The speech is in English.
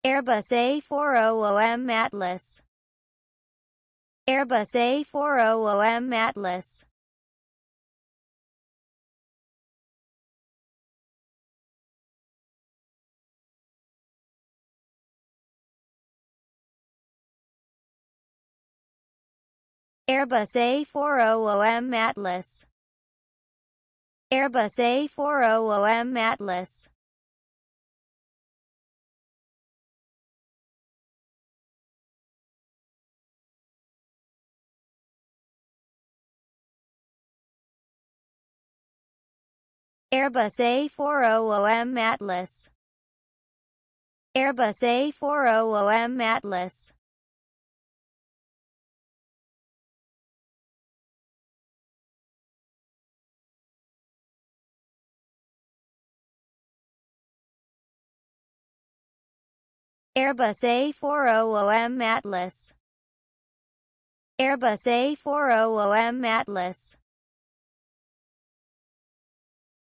Airbus A400M Atlas. Airbus A400M Atlas. Airbus A400M Atlas. Airbus A400M Atlas. Airbus A400M Atlas. Airbus A400M Atlas. Airbus A400M Atlas. Airbus A400M Atlas.